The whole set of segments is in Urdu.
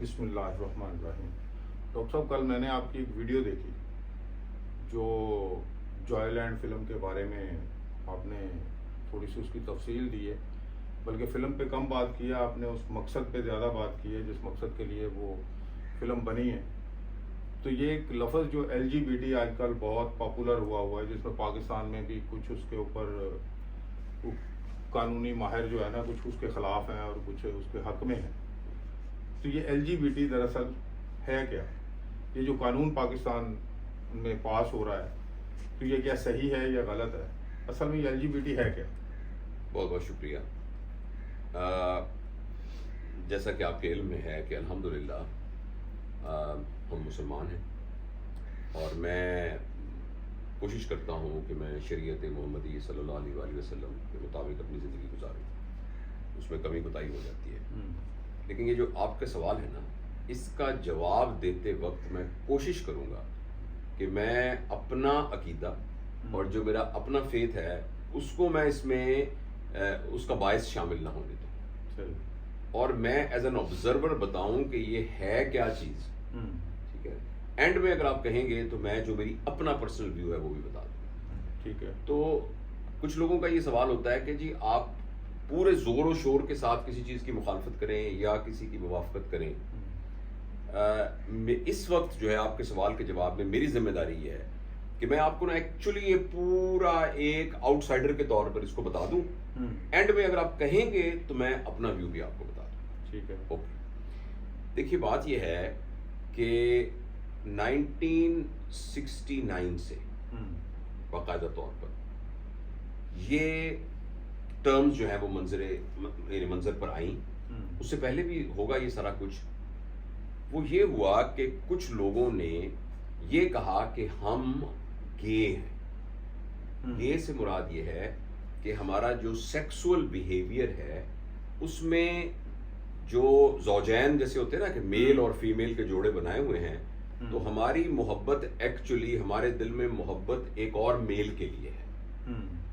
بسم اللہ الرحمن الرحیم۔ ڈاکٹر صاحب، کل میں نے آپ کی ایک ویڈیو دیکھی جو جوائے لینڈ فلم کے بارے میں آپ نے تھوڑی سی اس کی تفصیل دی ہے، بلکہ فلم پہ کم بات کی ہے، آپ نے اس مقصد پہ زیادہ بات کی ہے جس مقصد کے لیے وہ فلم بنی ہے۔ تو یہ ایک لفظ جو LGBT آج کل بہت پاپولر ہوا ہے، جس میں پاکستان میں بھی کچھ اس کے اوپر قانونی ماہر جو ہے نا کچھ اس کے خلاف ہیں اور کچھ اس کے حق میں ہیں۔ تو یہ LGBT دراصل ہے کیا؟ یہ جو قانون پاکستان میں پاس ہو رہا ہے تو یہ کیا صحیح ہے یا غلط ہے؟ اصل میں یہ LGBT ہے کیا؟ بہت بہت شکریہ۔ جیسا کہ آپ کے علم میں ہے کہ الحمدللہ ہم مسلمان ہیں، اور میں کوشش کرتا ہوں کہ میں شریعت محمدی صلی اللہ علیہ وآلہ وسلم کے مطابق اپنی زندگی گزاروں۔ اس میں کمی کوتاہی ہو جاتی ہے، لیکن یہ جو آپ کا سوال ہے نا، اس کا جواب دیتے وقت میں کوشش کروں گا کہ میں اپنا عقیدہ اور جو میرا اپنا فیتھ ہے اس کو میں اس میں اس کا باعث شامل نہ ہونے دوں، اور میں ایز این آبزرور بتاؤں کہ یہ ہے کیا چیز۔ ٹھیک ہے، اینڈ میں اگر آپ کہیں گے تو میں جو میری اپنا پرسنل ویو ہے وہ بھی بتا دوں۔ ٹھیک ہے۔ تو کچھ لوگوں کا یہ سوال ہوتا ہے کہ جی آپ پورے زور و شور کے ساتھ کسی چیز کی مخالفت کریں یا کسی کی موافقت کریں۔ اس وقت جو ہے آپ کے سوال کے جواب میں میری ذمہ داری یہ ہے کہ میں آپ کو نا ایکچولی یہ پورا ایک آؤٹ سائڈر کے طور پر اس کو بتا دوں، اینڈ میں اگر آپ کہیں گے تو میں اپنا ویو بھی آپ کو بتا دوں۔ ٹھیک ہے۔ اوکے، دیکھیے بات یہ ہے کہ 1969 سے باقاعدہ طور پر یہ ٹرمز جو ہیں وہ منظر پر آئیں۔ اس سے پہلے بھی ہوگا یہ سارا کچھ۔ وہ یہ ہوا کہ کچھ لوگوں نے یہ کہا کہ ہم گے ہیں۔ گے سے مراد یہ ہے کہ ہمارا جو سیکسول بیہیویئر ہے اس میں جو زوجین جیسے ہوتے ہیں نا کہ میل اور فیمیل کے جوڑے بنائے ہوئے ہیں، تو ہماری محبت ایکچولی ہمارے دل میں محبت ایک اور میل کے لیے ہے۔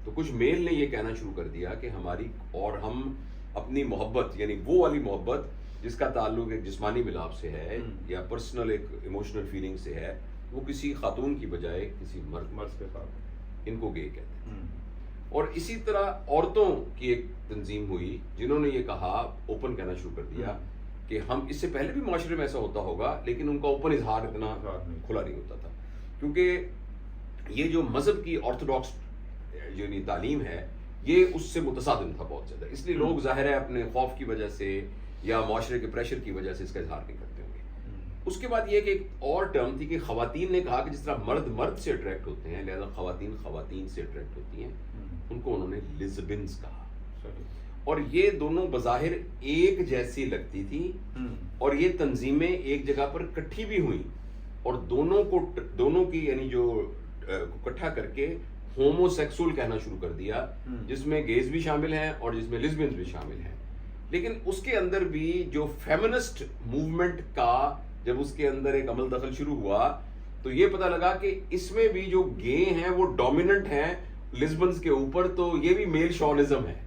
تو کچھ میل نے یہ کہنا شروع کر دیا کہ ہماری اور ہم اپنی محبت، یعنی وہ والی محبت جس کا تعلق ایک جسمانی ملاپ سے ہے یا پرسنل ایک ایموشنل فیلنگ سے ہے، وہ کسی خاتون کی بجائے کسی مرد کے ساتھ، ان کو گے کہتے ہیں۔ اور اسی طرح عورتوں کی ایک تنظیم ہوئی جنہوں نے یہ کہا، اوپن کہنا شروع کر دیا کہ ہم، اس سے پہلے بھی معاشرے میں ایسا ہوتا ہوگا لیکن ان کا اوپن اظہار اتنا کھلا نہیں ہوتا تھا، کیونکہ یہ جو مذہب کی آرتھوڈاکس جو تعلیم ہے یہ اس سے متصادم تھا بہت زیادہ، اس لیے لوگ ظاہر ہے اپنے خوف کی وجہ سے یا معاشرے کے پریشر کی وجہ سے اس کا اظہار نہیں کرتے ہوں گے۔ اس کے بعد یہ کہ ایک اور ٹرم تھی کہ خواتین نے کہا کہ جس طرح مرد مرد سے اٹریکٹ ہوتے ہیں لہذا خواتین خواتین سے اٹریکٹ ہوتی ہیں، ان کو انہوں نے لیزبنز کہا۔ اور یہ دونوں بظاہر ایک جیسی لگتی تھی، اور یہ تنظیمیں ایک جگہ پر اکٹھی بھی ہوئیں اور دونوں کی یعنی جو اکٹھا کر کے ہومو سیکسول کہنا شروع کر دیا، جس میں گیز بھی شامل ہیں اور جس میں لیزبینز بھی شامل ہیں۔ لیکن اس کے اندر بھی جو فیمنسٹ موومنٹ کا جب اس کے اندر ایک عمل دخل شروع ہوا تو یہ پتہ لگا کہ اس میں بھی جو گے ہیں وہ ڈومیننٹ ہیں لیزبنز کے اوپر، تو یہ بھی میل شاونزم ہے،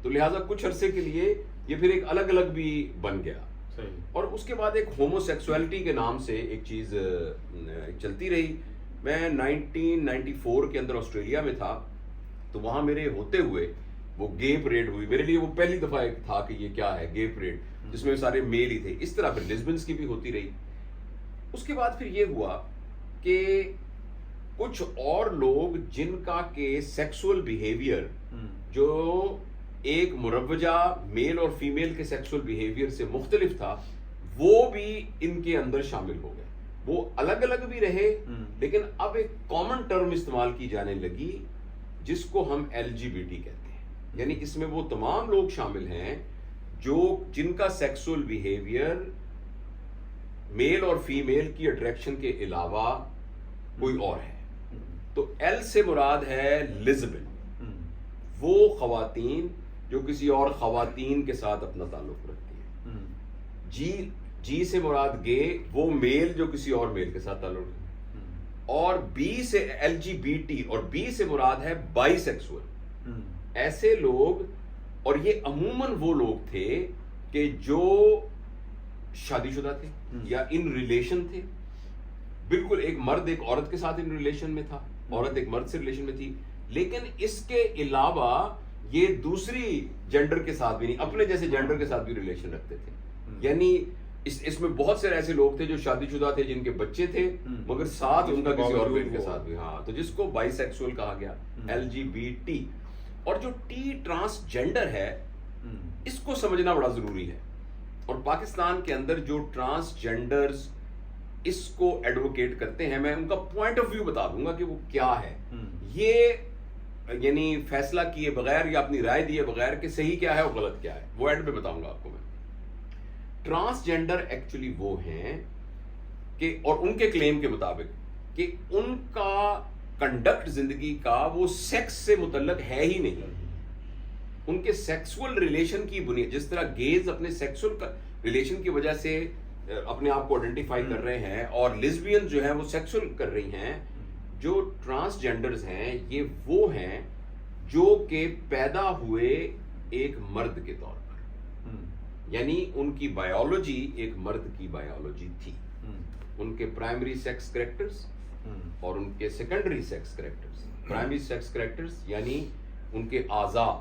تو لہٰذا کچھ عرصے کے لیے یہ پھر ایک الگ الگ بھی بن گیا۔ اور اس کے بعد ایک ہومو سیکسولیٹی کے نام سے ایک چیز چلتی رہی۔ میں 1994 کے اندر آسٹریلیا میں تھا، تو وہاں میرے ہوتے ہوئے وہ گے پریڈ ہوئی، میرے لیے وہ پہلی دفعہ ایک تھا کہ یہ کیا ہے گے پریڈ، جس میں سارے میل ہی تھے۔ اس طرح پھر لیزبنز کی بھی ہوتی رہی۔ اس کے بعد پھر یہ ہوا کہ کچھ اور لوگ جن کا کہ سیکسول بیہیویئر جو ایک مروجہ میل اور فیمیل کے سیکسول بیہیویئر سے مختلف تھا، وہ بھی ان کے اندر شامل ہو گئے۔ وہ الگ الگ بھی رہے لیکن اب ایک کامن ٹرم استعمال کی جانے لگی جس کو ہم LGBT کہتے ہیں، یعنی اس میں وہ تمام لوگ شامل ہیں جن کا سیکسول بیہیویئر میل اور فیمیل کی اٹریکشن کے علاوہ کوئی اور ہے۔ تو ایل سے مراد ہے لیزبن، وہ خواتین جو کسی اور خواتین کے ساتھ اپنا تعلق رکھتی ہیں۔ جی سے مراد گے، وہ میل جو کسی اور میل کے ساتھ تعلق رکھتی ہیں۔ اور بی سے LGBT، اور بی سے مراد ہے بائی سیکسول۔ ایسے لوگ، اور یہ عموماً وہ لوگ تھے کہ جو شادی شدہ تھے یا ان ریلیشن تھے، بالکل ایک مرد ایک عورت کے ساتھ ان ریلیشن میں تھا، عورت ایک مرد سے ریلیشن میں تھی، لیکن اس کے علاوہ یہ دوسری جینڈر کے ساتھ بھی نہیں، اپنے جیسے جینڈر کے ساتھ بھی ریلیشن رکھتے تھے. یعنی اس میں بہت سے ایسے لوگ تھے جو شادی شدہ تھے، جن کے بچے تھے، مگر ساتھ ان کا کسی اور میل کے ساتھ بھی. ہاں، تو جس کو بائی سیکسول کہا گیا، LGBT. اور جو ٹی ٹرانسجینڈر ہے، اس کو سمجھنا بڑا ضروری ہے. اور پاکستان کے اندر جو ٹرانسجینڈرز اس کو ایڈوکیٹ کرتے ہیں، میں ان کا پوائنٹ آف ویو بتا دوں گا کہ وہ کیا ہے. یہ یعنی فیصلہ کیے بغیر یا اپنی رائے دیے بغیر کہ صحیح کیا ہے اور غلط کیا ہے، وہ اینڈ میں بتاؤں گا آپ کو. میں ٹرانسجینڈر ایکچولی وہ ہیں کہ، اور ان کے کلیم کے مطابق، کہ ان کا کنڈکٹ زندگی کا وہ سیکس سے متعلق ہے ہی نہیں. ان کے سیکسول ریلیشن کی بنیاد، جس طرح گیز اپنے سیکسول ریلیشن کی وجہ سے اپنے آپ کو آئیڈینٹیفائی کر رہے ہیں، اور لیزبین جو ہیں وہ سیکسول کر رہی ہیں، جو ٹرانسجینڈرز ہیں یہ وہ ہیں جو کہ پیدا ہوئے ایک مرد کے طور پر. یعنی ان کی بایولوجی ایک مرد کی بایولوجی تھی. ان کے پرائمری سیکس کریکٹرز اور ان کے secondary sex characters. Primary sex characters یعنی ان کے اعضاء،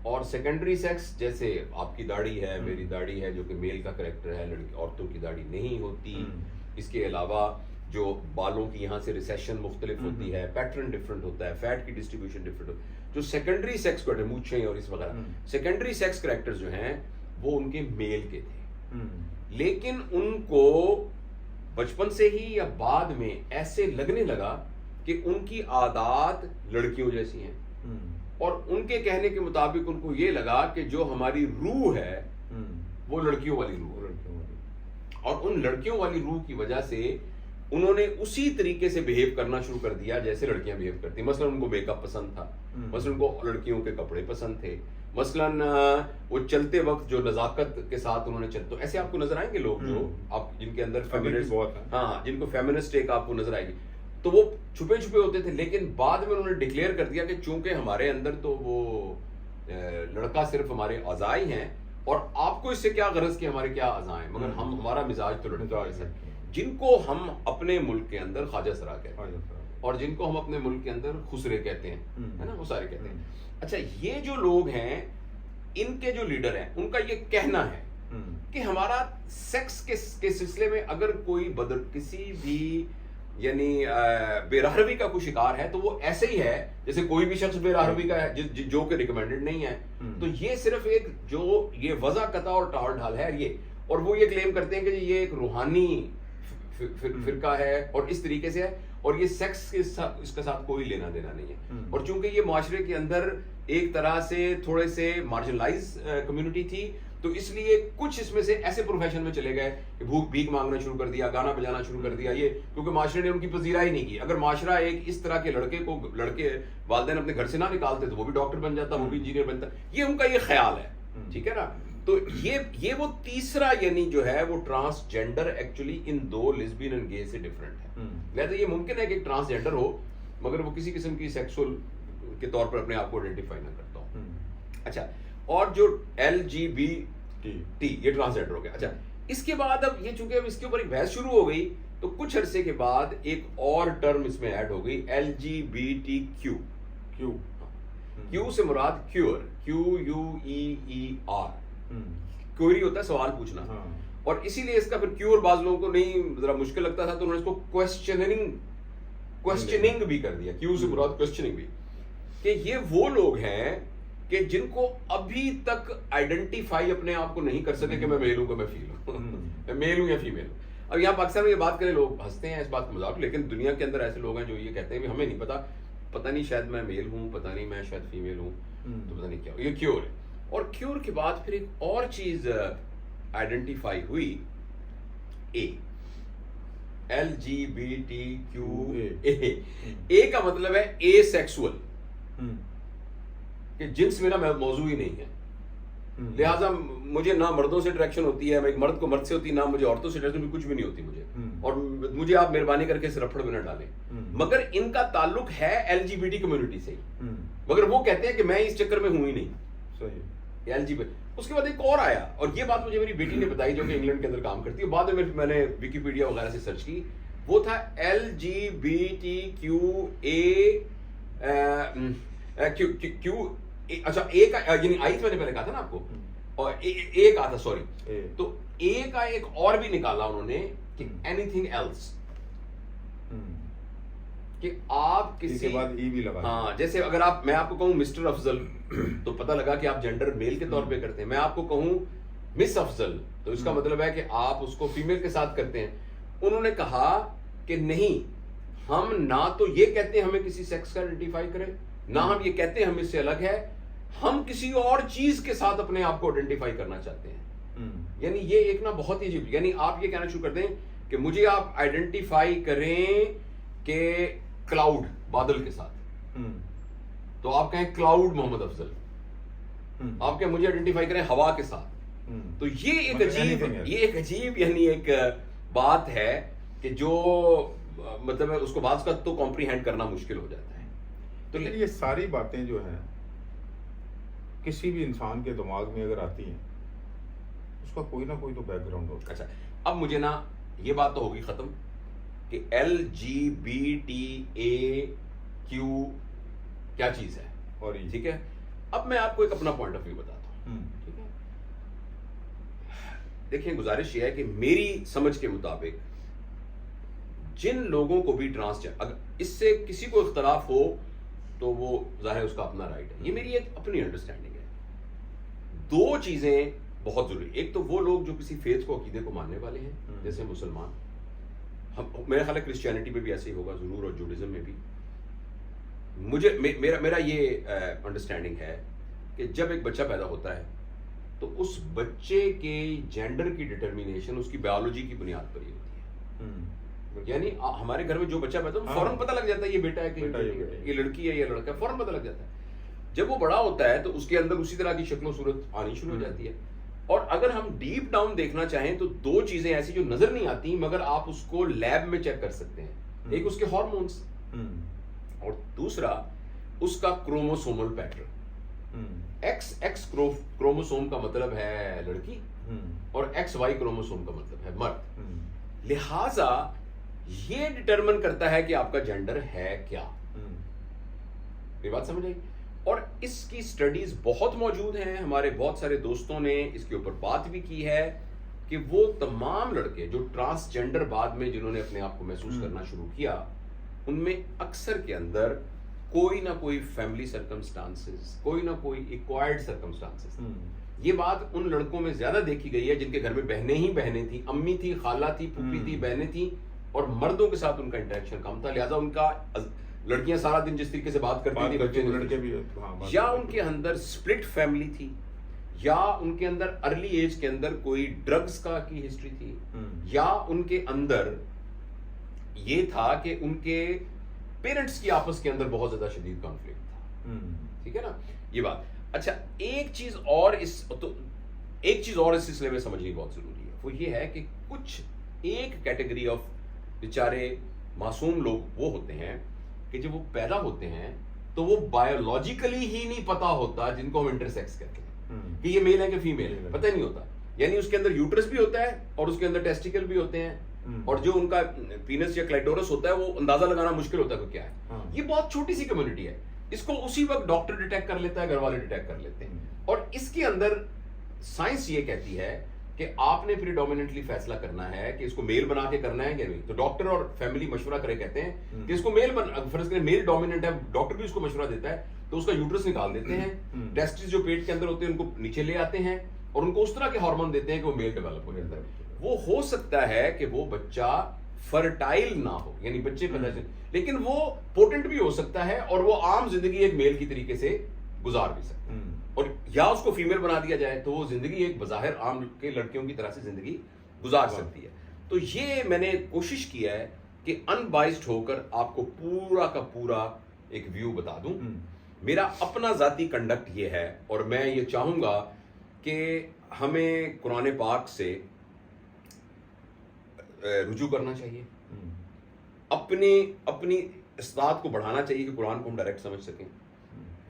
اور سیکنڈری سیکس جیسے آپ کی داڑھی ہے، میری داڑھی ہے، جو کہ میل کا کریکٹر ہے، عورتوں کی داڑھی نہیں ہوتی. اس کے علاوہ جو بالوں کی یہاں سے ریسیشن مختلف ہوتی ہے، پیٹرن ڈفرنٹ ہوتا ہے، فیٹ کی ڈسٹریبیوشن ڈفرنٹ ہوتی ہے. جو سیکنڈری سیکس کریکٹر، مونچھیں اور اس وغیرہ، سیکنڈری سیکس کریکٹر جو ہیں وہ ان کے میل کے تھے. لیکن ان کو بچپن سے ہی یا بعد میں ایسے لگنے لگا کہ ان کی عادات لڑکیوں جیسی ہیں، اور ان کے کہنے کے مطابق ان کو یہ لگا کہ جو ہماری روح ہے وہ لڑکیوں والی روح ہے، اور ان لڑکیوں والی روح کی وجہ سے انہوں نے اسی طریقے سے بہیو کرنا شروع کر دیا جیسے لڑکیاں بہیو کرتی. مثلا ان کو میک اپ پسند تھا، مثلا ان کو لڑکیوں کے کپڑے پسند تھے، مثلا وہ چلتے وقت جو نزاکت کے ساتھ انہوں نے تو ایسے آپ کو نظر آئیں گے لوگ جو آپ جن کے اندر فیمنسٹ، ہاں، جن کو فیمنسٹ ایک آپ کو نظر آئے گی، تو وہ چھپے چھپے ہوتے تھے. لیکن بعد میں انہوں نے ڈکلیئر کر دیا کہ چونکہ ہمارے اندر تو وہ لڑکا صرف ہمارے اعضاء ہی ہیں، اور آپ کو اس سے کیا غرض کہ ہمارے کیا اعضاء ہیں، مگر ہمارا مزاج تو لڑکا ہے. جن کو ہم اپنے ملک کے اندر خواجہ سرا کہتے ہیں، اور جن کو ہم اپنے ملک کے اندر خسرے کہتے ہیں، ہے نا، وہ سارے کہتے ہیں. اچھا، یہ جو لوگ ہیں، ان کے جو لیڈر ہیں، ان کا یہ کہنا ہے کہ ہمارا سیکس کے سلسلے میں اگر کوئی کسی بھی یعنی بے راہروی کا کوئی شکار ہے تو وہ ایسے ہی ہے جیسے کوئی بھی شخص بے راہروی کا ہے جو کہ ریکمینڈڈ نہیں ہے. تو یہ صرف ایک جو یہ وضع قطع اور ٹال ڈھال ہے یہ، اور وہ یہ کلیم کرتے ہیں کہ یہ ایک روحانی فرقہ ہے اور اس طریقے سے ہے، اور یہ سیکس کے ساتھ اس کے ساتھ کوئی لینا دینا نہیں ہے. اور چونکہ یہ معاشرے کے اندر ایک طرح سے تھوڑے سے مارجنلائز کمیونٹی تھی، تو اس لیے کچھ اس میں سے ایسے پروفیشن میں چلے گئے کہ بھیک مانگنا شروع کر دیا، گانا بجانا شروع کر دیا، یہ کیونکہ معاشرے نے ان کی پذیرائی نہیں کی. اگر معاشرہ ایک اس طرح کے لڑکے والدین اپنے گھر سے نہ نکالتے تو وہ بھی ڈاکٹر بن جاتا، وہ بھی انجینئر بنتا. یہ ان کا یہ خیال ہے، ٹھیک ہے نا. تو یہ وہ تیسرا یعنی جو ہے وہ ٹرانسجینڈر ایکچولی ان دو لیزبین اینڈ گے سے ڈفرینٹ ہے. لہذا یہ ممکن ہے کہ ایک ٹرانسجینڈر ہو مگر وہ کسی قسم کی سیکسول کے طور پر اپنے آپ کو آئیڈینٹیفائی نہ کرتا ہو. اچھا، اور جو LGBT یہ ٹرانسجینڈر ہو گیا. اچھا، اس کے بعد اب یہ چونکہ اب اس کے اوپر ایک بحث شروع ہو گئی تو کچھ عرصے کے بعد ایک اور ٹرم اس میں ایڈ ہو گئی، LGBTQ. کیو سے مراد کیور، QUEER، کوئری ہوتا ہے سوال پوچھنا. اور اسی لیے اس کا پھر کیور بعض لوگوں کو نہیں ذرا مشکل لگتا تھا تو انہوں نے اس کو کوسچننگ بھی کر دیا. کیو سے مراد کوسچننگ بھی، کہ یہ وہ لوگ ہیں کہ جن کو ابھی تک آئیڈینٹیفائی اپنے آپ کو نہیں کر سکے کہ میں میل ہوں کہ میں فیل ہوں، میں میل ہوں یا فیمیل ہوں. اب یہاں پاکستان میں یہ بات کریں لوگ ہنستے ہیں اس بات کو مذاق، لیکن دنیا کے اندر ایسے لوگ ہیں جو یہ کہتے ہیں کہ ہمیں نہیں پتہ نہیں شاید میں میل ہوں، پتہ نہیں میں شاید فیمیل ہوں، تو پتہ نہیں کیا ہو. یہ کیور ہے. اور کیور کے بعد پھر ایک اور چیز آئیڈینٹیفائی ہوئی، LGBTQA کا مطلب ہے اے سیکسول، کہ جنس میرا موضوع ہی نہیں ہے. لہٰذا مجھے نہ مردوں سے اٹریکشن ہوتی ہے، میں ایک مرد کو مرد سے ہوتی، نہ مجھے عورتوں سے اٹریکشن، کچھ بھی نہیں ہوتی مجھے، اور مجھے آپ مہربانی کر کے اس رپڑ میں نہ ڈالیں. مگر ان کا تعلق ہے LGBT کمیونٹی سے ہی، مگر وہ کہتے ہیں کہ میں اس چکر میں ہوں ہی نہیں. صحیح. LGBT اس کے بعد ایک اور آیا, اور یہ بات مجھے میری بیٹی نے بتائی جو کہ انگلینڈ کے اندر کام کرتی ہے, بعد میں نے ویکیپیڈیا وغیرہ سے سرچ کی, وہ تھا LGBTQ, اچھا اے کا یعنی آئی میں نے پہلے کہا تھا نا آپ کو, اور اے کا تھا سوری, تو اے کا ایک اور بھی نکالا انہوں نے کہ اینی تھنگ ایلس, کہ آپ کسی کے بعد ای بھی لگا, ہاں جیسے اگر میں آپ کو کہوں مسٹر افضل تو پتہ لگا کہ آپ جینڈر میل کے طور پہ کرتے ہیں, میں آپ کو کہوں مس افضل تو اس کا مطلب ہے کہ آپ اس کو فیمیل کے ساتھ کرتے ہیں. انہوں نے کہا کہ نہیں, ہم نہ تو یہ کہتے ہیں ہمیں کسی سیکس کا آئیڈینٹیفائی کریں, نہ ہم یہ کہتے ہیں ہم اس سے الگ ہے, ہم کسی اور چیز کے ساتھ اپنے آپ کو آئیڈینٹیفائی کرنا چاہتے ہیں. یعنی یہ ایک نا بہت ہی عجیب, یعنی آپ یہ کہنا شروع کر دیں کہ مجھے آپ آئیڈینٹیفائی کریں کہ کلاؤڈ بادل کے ساتھ, تو آپ کہیں کلاؤڈ محمد افضل, آپ کہیں مجھے آئیڈینٹیفائی کریں ہوا کے ساتھ, تو یہ ایک عجیب یعنی ایک بات ہے کہ جو مطلب ہے اس کو بعض کا تو کمپریہینڈ کرنا مشکل ہو جاتا ہے. تو یہ ساری باتیں جو ہیں کسی بھی انسان کے دماغ میں اگر آتی ہیں اس کا کوئی نہ کوئی تو بیک گراؤنڈ ہوتا ہے. اچھا اب مجھے نا یہ بات تو ہوگی ختم کہ LGBTQ کیا چیز ہے, اور ٹھیک ہے. اب میں آپ کو ایک اپنا پوائنٹ آف ویو بتاتا ہوں, ٹھیک ہے. دیکھیں گزارش یہ ہے کہ میری سمجھ کے مطابق جن لوگوں کو بھی اگر اس سے کسی کو اختلاف ہو تو وہ ظاہر ہے اس کا اپنا رائٹ ہے, یہ میری ایک اپنی انڈرسٹینڈنگ ہے. دو چیزیں بہت ضروری, ایک تو وہ لوگ جو کسی فیتھ کو عقیدے کو ماننے والے ہیں جیسے مسلمان, میرا خیال ہے کرسچینٹی میں بھی ایسے ہی ہوگا ضرور, اور جوڈزم میں بھی. میرا یہ انڈرسٹینڈنگ ہے کہ جب ایک بچہ پیدا ہوتا ہے تو اس بچے کے جینڈر کی ڈٹرمینیشن اس کی بایولوجی کی بنیاد پر ہی ہوتی ہے. یعنی ہمارے گھر میں جو بچہ پیدا ہوتا ہے فوراً پتہ لگ جاتا ہے یہ بیٹا ہے کہ یہ لڑکی ہے یا لڑکا ہے, فوراً پتہ لگ جاتا ہے. جب وہ بڑا ہوتا ہے تو اس کے اندر اسی طرح کی شکل و صورت آنی شروع ہو جاتی ہے. اور اگر ہم ڈیپ ڈاؤن دیکھنا چاہیں تو دو چیزیں ایسی جو نظر نہیں آتی مگر آپ اس کو لیب میں چیک کر سکتے ہیں, ایک اس کے ہارمونس اور دوسرا اس کا کروموسومل پیٹرن. ایکس کروموسوم کا مطلب ہے لڑکی اور XY کروموسوم کا مطلب ہے مرد. لہذا یہ ڈٹرمن کرتا ہے کہ آپ کا جینڈر ہے کیا. یہ بات سمجھ آئی. اور اس کی سٹڈیز بہت موجود ہیں, ہمارے بہت سارے دوستوں نے اس کے اوپر بات بھی کی ہے کہ وہ تمام لڑکے جو ٹرانسجینڈر بعد میں جنہوں نے اپنے آپ کو محسوس کرنا شروع کیا, ان میں اکثر کے اندر کوئی نہ کوئی فیملی سرکمسٹانسز, کوئی نہ کوئی ایکوائرڈ سرکمسٹانسز. یہ بات ان لڑکوں میں زیادہ دیکھی گئی ہے جن کے گھر میں بہنیں ہی بہنیں تھیں, امی تھی, خالہ تھی, پھوپھی تھی, بہنیں تھیں, اور مردوں کے ساتھ ان کا انٹریکشن کم تھا. لہٰذا ان کا لڑکیاں سارا دن جس طریقے سے بات کرتی تھی بچے لڑکے بھی, یا ان کے اندر سپلٹ فیملی تھی, یا ان کے اندر ارلی ایج کے اندر کوئی ڈرگز کی ہسٹری تھی, یا ان کے اندر یہ تھا کہ ان کے پیرنٹس کی آپس کے اندر بہت زیادہ شدید کانفلکٹ تھا. ٹھیک ہے نا یہ بات. اچھا ایک چیز اور اس سلسلے میں سمجھنی بہت ضروری ہے, وہ یہ ہے کہ کچھ ایک کیٹیگری آف بیچارے معصوم لوگ وہ ہوتے ہیں کہ جب وہ پیدا ہوتے ہیں تو وہ بایولوجیکلی ہی نہیں پتا ہوتا, جن کو ہم انٹرسیکس کہتے ہیں, کہ یہ میل ہے کہ فیمیل ہے, پتہ ہی نہیں ہوتا. یعنی اس کے اندر یوٹرس بھی ہوتا ہے اور اس کے اندر ٹیسٹیکل بھی ہوتے ہیں, اور جو ان کا پینس یا کلیٹورس ہوتا ہے وہ اندازہ لگانا مشکل ہوتا ہے کہ کیا ہے. یہ بہت چھوٹی سی کمیونٹی ہے, اس کو اسی وقت ڈاکٹر ڈیٹیکٹ کر لیتا ہے, گھر والے ڈیٹیکٹ کر لیتے ہیں. اور اس کے اندر سائنس یہ کہتی ہے کہ آپ نے پریڈومیننٹلی فیصلہ کرنا ہے کہ اس کو میل بنا کے کرنا ہے کہ نہیں. تو ڈاکٹر اور فیملی مشورہ کرے, کہتے ہیں کہ اس کو فرض کریں میل ڈومیننٹ ہے, ڈاکٹر بھی اس کو مشورہ دیتا ہے, تو اس کا یوٹرس نکال دیتے ہیں, ٹیسٹس جو پیٹ کے اندر ہوتے ہیں ان کو نیچے لے آتے ہیں اور ان کو اس طرح کے ہارمون دیتے ہیں کہ وہ میل ڈیولپ ہو جاتا ہے. وہ ہو سکتا ہے کہ وہ بچہ فرٹائل نہ ہو, یعنی بچے پیدا سے, لیکن وہ پوٹنٹ بھی ہو سکتا ہے اور وہ عام زندگی ایک میل کی طریقے سے گزار بھی سکتا ہے. اور یا اس کو فیمیل بنا دیا جائے تو وہ زندگی ایک بظاہر عام کے لڑکیوں کی طرح سے زندگی گزار سکتی ہے. تو یہ میں نے کوشش کیا ہے کہ ان بائسڈ ہو کر آپ کو پورا کا پورا ایک ویو بتا دوں. میرا اپنا ذاتی کنڈکٹ یہ ہے, اور میں یہ چاہوں گا کہ ہمیں قرآن پاک سے رجوع کرنا چاہیے, اپنی استعداد کو بڑھانا چاہیے کہ قرآن کو ہم ڈائریکٹ سمجھ سکیں.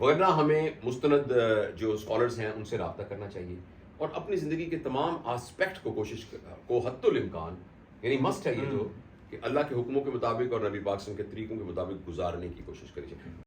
ورنہ ہمیں مستند جو اسکالرز ہیں ان سے رابطہ کرنا چاہیے اور اپنی زندگی کے تمام آسپیکٹ کو کوشش کو حتی الامکان یعنی مسٹ ہے یہ جو کہ اللہ کے حکموں کے مطابق اور نبی پاک صلی اللہ علیہ وسلم کے طریقوں کے مطابق گزارنے کی کوشش کرنی چاہیے.